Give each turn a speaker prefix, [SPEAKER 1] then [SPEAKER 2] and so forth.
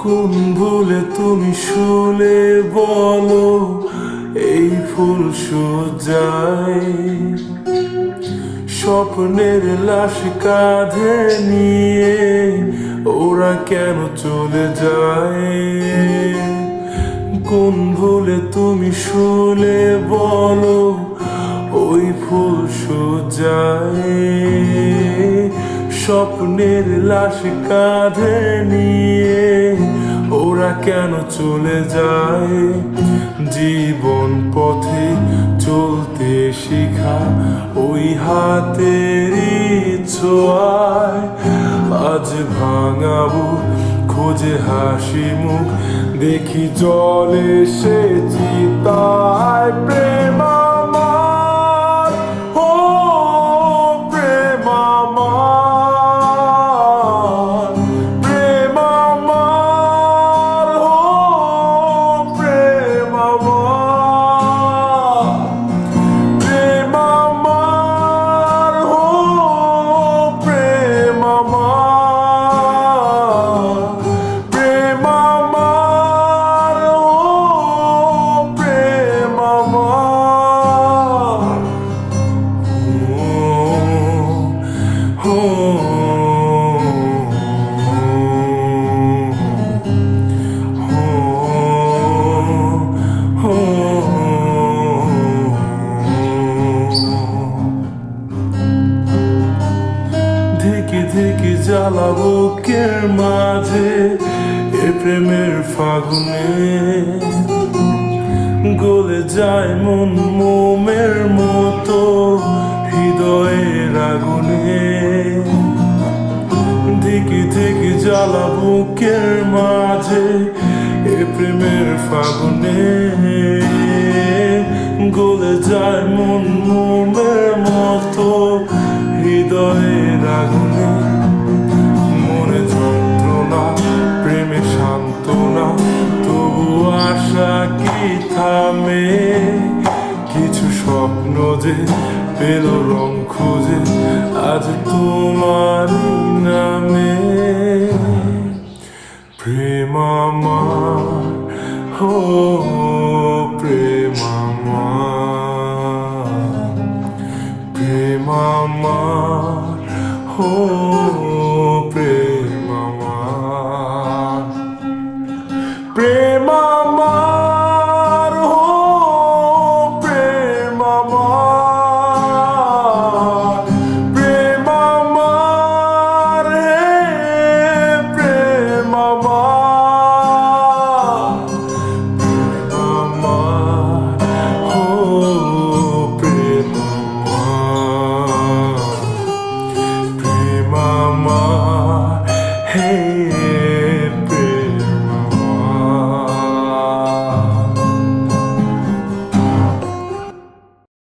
[SPEAKER 1] কোন ভুলে তুমি শুলে বলো এই ফুল সজ্জায় স্বপ্নের লাশ কাঁধে নিয়ে ওরা কেন চলে যায়? কোন ভুলে তুমি শুলে বলো ওই ফুল সজ্জায় স্বপ্নের লাশ কাঁধে নিয়ে ওরা কেন চলে যায়? জীবন পথে চলতে শিখা ওই হাতেরই ছোঁয়ায় আজ ভাঙাবো খোঁজে হাসি মুখ দেখি জলে সে চিতায় প্রেম আমার, ও প্রেম আমার, প্রেম আমার, ও প্রেম আমার, প্রেম আমার, ও প্রেম আমার, প্রেম আমার, ও প্রেম আমার, ধিকি ধিকি জ্বালা বুকের মাঝে এ প্রেমের ফাগুনে গলে যায় মন মোমের মতো হৃদয়ের আগুনে। ধিকি ধিকি জ্বালা বুকের মাঝে এ প্রেমের ফাগুনে গলে যায় মন মোমের মতো হৃদয়ের আগুনে। মনে যন্ত্রণা প্রেমে সান্ত্বনা তবু আশা কি থামে? কিছু স্বপ্ন যে পেল রং খুঁজে আজ তোমার নামে। প্রেম আমার, ও প্রেম আমার, প্রেম আমার, ও